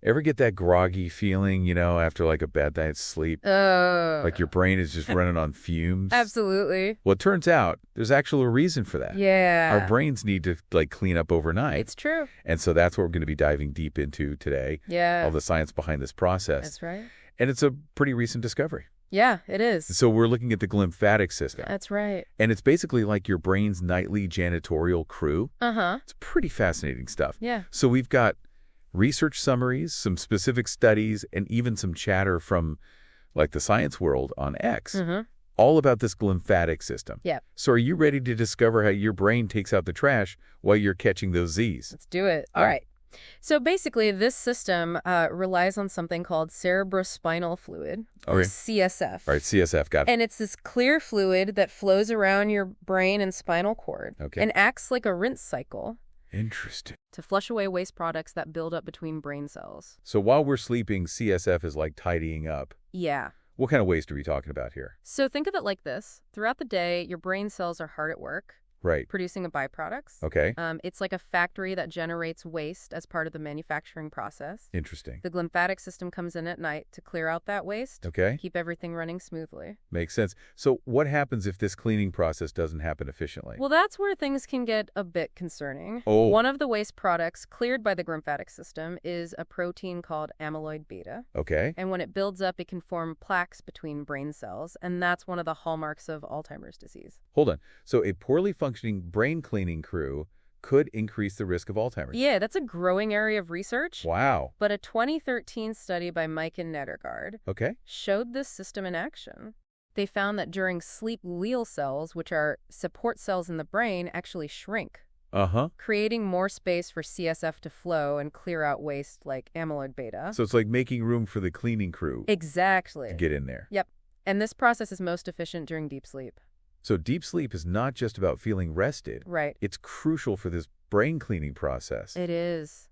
Ever get that groggy feeling, after like a bad night's sleep? Oh. Like your brain is just running on fumes? Absolutely. Well, it turns out there's actual reason for that. Our Yeah. brains need to clean up overnight. It's true. And so that's what we're going to be diving deep into today. Yeah. All the science behind this process. That's right. And it's a pretty recent discovery. Yeah, it is. So we're looking at the glymphatic system. That's right. And it's basically like your brain's nightly janitorial crew. Uh-huh. It's pretty fascinating stuff. Yeah. So we've got research summaries, some specific studies, and even some chatter from like the science world on X, all about this glymphatic system. Yeah. So are you ready to discover how your brain takes out the trash while you're catching those Z's? Let's do it. All right. So basically, this system relies on something called cerebrospinal fluid, or CSF. All right, CSF, got it. And it's this clear fluid that flows around your brain and spinal cord and acts like a rinse cycle. Interesting. To flush away waste products that build up between brain cells. So while we're sleeping, CSF is like tidying up. Yeah. What kind of waste are we talking about here? So think of it like this. Throughout the day, your brain cells are hard at work. Right. Producing a byproducts. Okay. It's like a factory that generates waste as part of the manufacturing process. Interesting. The glymphatic system comes in at night to clear out that waste. Okay. Keep everything running smoothly. Makes sense. So what happens if this cleaning process doesn't happen efficiently? Well, that's where things can get a bit concerning. Oh. One of the waste products cleared by the glymphatic system is a protein called amyloid beta. Okay. And when it builds up, it can form plaques between brain cells, and that's one of the hallmarks of Alzheimer's disease. Hold on. So a poorly functioning brain cleaning crew could increase the risk of Alzheimer's. Yeah, that's a growing area of research. Wow. But a 2013 study by Mike and Nedergaard showed this system in action. They found that during sleep, glial cells, which are support cells in the brain, actually shrink. Creating more space for CSF to flow and clear out waste like amyloid beta. So it's like making room for the cleaning crew. Exactly. To get in there. Yep. And this process is most efficient during deep sleep. So deep sleep is not just about feeling rested. Right. It's crucial for this brain cleaning process. It is.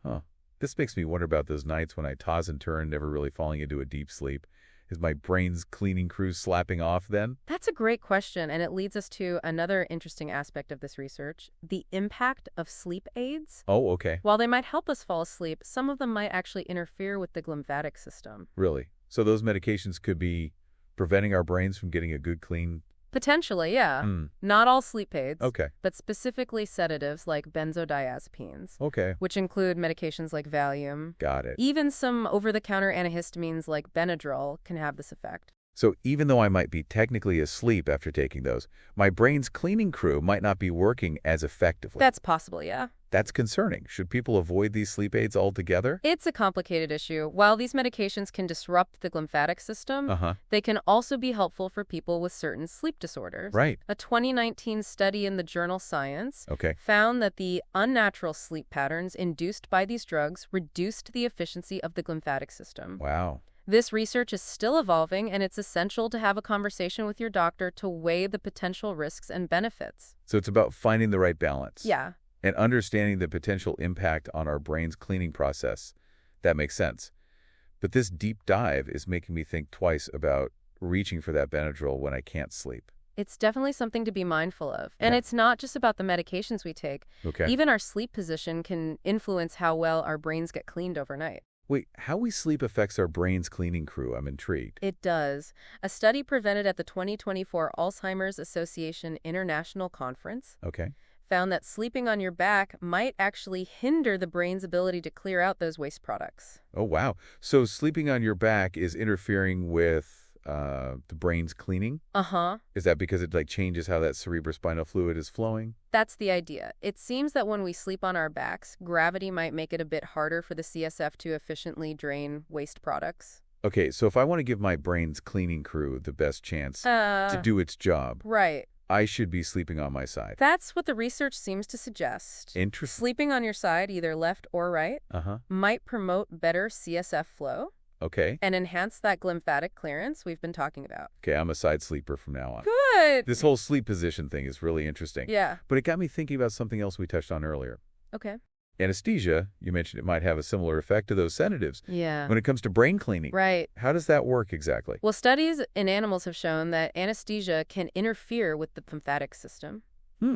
Huh. This makes me wonder about those nights when I toss and turn, never really falling into a deep sleep. Is my brain's cleaning crew slapping off then? That's a great question, and it leads us to another interesting aspect of this research, the impact of sleep aids. Oh, okay. While they might help us fall asleep, some of them might actually interfere with the glymphatic system. Really? So those medications could be preventing our brains from getting a good clean... Potentially, yeah. Not all sleep aids, Okay. but specifically sedatives like benzodiazepines, Okay. which include medications like Valium. Got it. Even some over-the-counter antihistamines like Benadryl can have this effect. So even though I might be technically asleep after taking those, my brain's cleaning crew might not be working as effectively. That's possible, yeah. That's concerning. Should people avoid these sleep aids altogether? It's a complicated issue. While these medications can disrupt the glymphatic system, they can also be helpful for people with certain sleep disorders. Right. A 2019 study in the journal Science Okay. found that the unnatural sleep patterns induced by these drugs reduced the efficiency of the glymphatic system. Wow. This research is still evolving, and it's essential to have a conversation with your doctor to weigh the potential risks and benefits. So it's about finding the right balance. Yeah. And understanding the potential impact on our brain's cleaning process. That makes sense. But this deep dive is making me think twice about reaching for that Benadryl when I can't sleep. It's definitely something to be mindful of. And it's not just about the medications we take. Okay. Even our sleep position can influence how well our brains get cleaned overnight. Wait, how we sleep affects our brain's cleaning crew? I'm intrigued. It does. A study presented at the 2024 Alzheimer's Association International Conference found that sleeping on your back might actually hinder the brain's ability to clear out those waste products. Oh, wow. So sleeping on your back is interfering with the brain's cleaning? Is that because it changes how that cerebrospinal fluid is flowing? That's the idea. It seems that when we sleep on our backs, gravity might make it a bit harder for the CSF to efficiently drain waste products. Okay, so if I want to give my brain's cleaning crew the best chance to do its job, right, I should be sleeping on my side. That's what the research seems to suggest. Interesting. Sleeping on your side, either left or right, might promote better CSF flow. Okay. And enhance that glymphatic clearance we've been talking about. Okay, I'm a side sleeper from now on. Good! This whole sleep position thing is really interesting. Yeah. But it got me thinking about something else we touched on earlier. Okay. Anesthesia, you mentioned it might have a similar effect to those sedatives. Yeah. When it comes to brain cleaning. Right. How does that work exactly? Well, studies in animals have shown that anesthesia can interfere with the lymphatic system.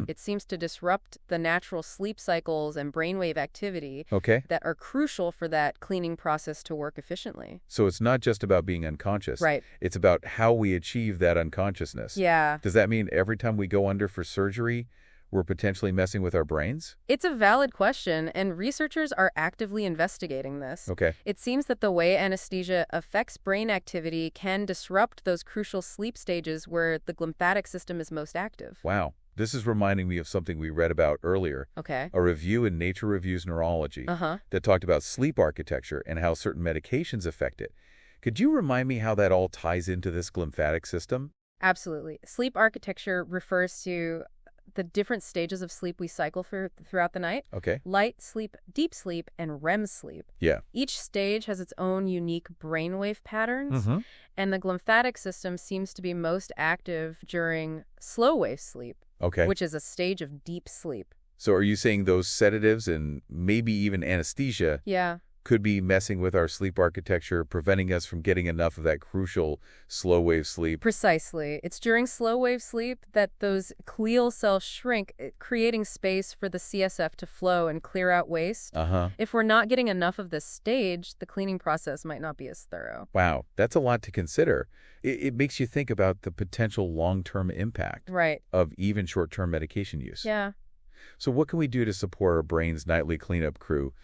It seems to disrupt the natural sleep cycles and brainwave activity that are crucial for that cleaning process to work efficiently. So it's not just about being unconscious. Right. It's about how we achieve that unconsciousness. Yeah. Does that mean every time we go under for surgery, we're potentially messing with our brains? It's a valid question, and researchers are actively investigating this. Okay. It seems that the way anesthesia affects brain activity can disrupt those crucial sleep stages where the glymphatic system is most active. Wow. This is reminding me of something we read about earlier. Okay. A review in Nature Reviews Neurology that talked about sleep architecture and how certain medications affect it. Could you remind me how that all ties into this glymphatic system? Absolutely. Sleep architecture refers to the different stages of sleep we cycle throughout the night. Okay. Light sleep, deep sleep, and REM sleep. Yeah. Each stage has its own unique brainwave patterns, and the glymphatic system seems to be most active during slow wave sleep, which is a stage of deep sleep. So are you saying those sedatives and maybe even anesthesia could be messing with our sleep architecture, preventing us from getting enough of that crucial slow-wave sleep? Precisely. It's during slow-wave sleep that those glial cells shrink, creating space for the CSF to flow and clear out waste. If we're not getting enough of this stage, the cleaning process might not be as thorough. Wow, that's a lot to consider. It makes you think about the potential long-term impact of even short-term medication use. Yeah. So what can we do to support our brain's nightly cleanup crew?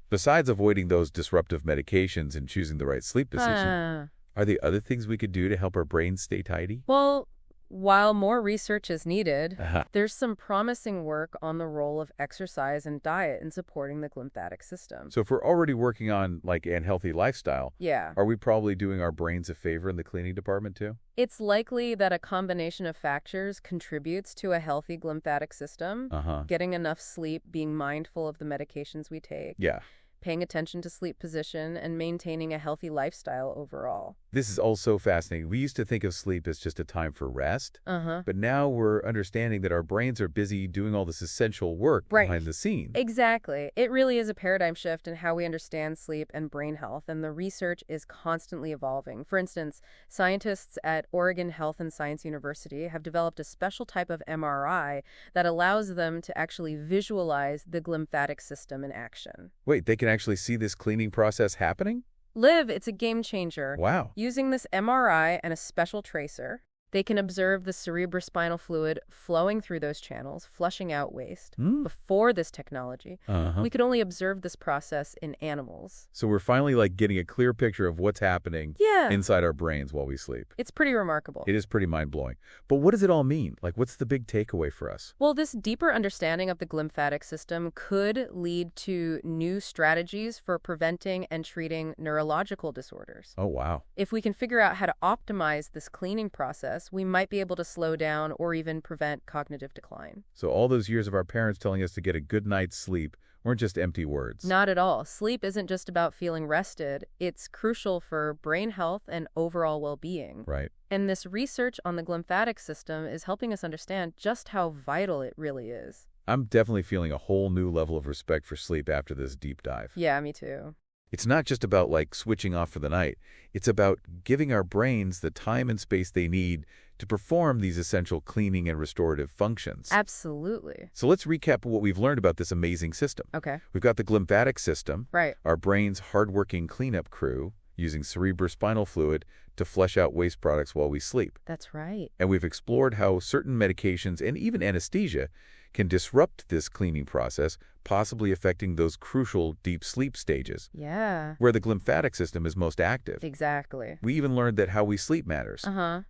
Besides avoiding those disruptive medications and choosing the right sleep position, are there other things we could do to help our brains stay tidy? Well, while more research is needed, there's some promising work on the role of exercise and diet in supporting the glymphatic system. So if we're already working on an healthy lifestyle, yeah, are we probably doing our brains a favor in the cleaning department too? It's likely that a combination of factors contributes to a healthy glymphatic system. Getting enough sleep, being mindful of the medications we take. Yeah. Paying attention to sleep position, and maintaining a healthy lifestyle overall. This is all so fascinating. We used to think of sleep as just a time for rest, but now we're understanding that our brains are busy doing all this essential work behind the scenes. Exactly. It really is a paradigm shift in how we understand sleep and brain health, and the research is constantly evolving. For instance, scientists at Oregon Health and Science University have developed a special type of MRI that allows them to actually visualize the glymphatic system in action. Wait, they can actually see this cleaning process happening? Liv, it's a game changer. Wow. Using this MRI and a special tracer, they can observe the cerebrospinal fluid flowing through those channels, flushing out waste. Before this technology, we could only observe this process in animals. So we're finally getting a clear picture of what's happening inside our brains while we sleep. It's pretty remarkable. It is pretty mind-blowing. But what does it all mean? What's the big takeaway for us? Well, this deeper understanding of the glymphatic system could lead to new strategies for preventing and treating neurological disorders. Oh, wow. If we can figure out how to optimize this cleaning process, we might be able to slow down or even prevent cognitive decline. So all those years of our parents telling us to get a good night's sleep weren't just empty words. Not at all. Sleep isn't just about feeling rested. It's crucial for brain health and overall well-being. Right. And this research on the glymphatic system is helping us understand just how vital it really is. I'm definitely feeling a whole new level of respect for sleep after this deep dive. Yeah, me too. It's not just about switching off for the night. It's about giving our brains the time and space they need to perform these essential cleaning and restorative functions. Absolutely. So let's recap what we've learned about this amazing system. Okay. We've got the glymphatic system, right, our brain's hardworking cleanup crew using cerebrospinal fluid to flush out waste products while we sleep. That's right. And we've explored how certain medications and even anesthesia can disrupt this cleaning process, possibly affecting those crucial deep sleep stages. Yeah. Where the glymphatic system is most active. Exactly. We even learned that how we sleep matters.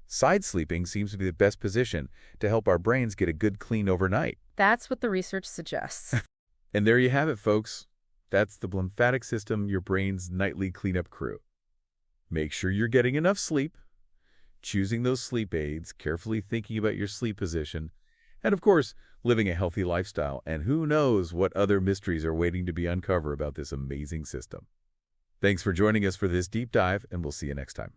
Side sleeping seems to be the best position to help our brains get a good clean overnight. That's what the research suggests. And there you have it, folks. That's the glymphatic system, your brain's nightly cleanup crew. Make sure you're getting enough sleep, choosing those sleep aids, carefully thinking about your sleep position, and of course, living a healthy lifestyle. And who knows what other mysteries are waiting to be uncovered about this amazing system. Thanks for joining us for this deep dive, and we'll see you next time.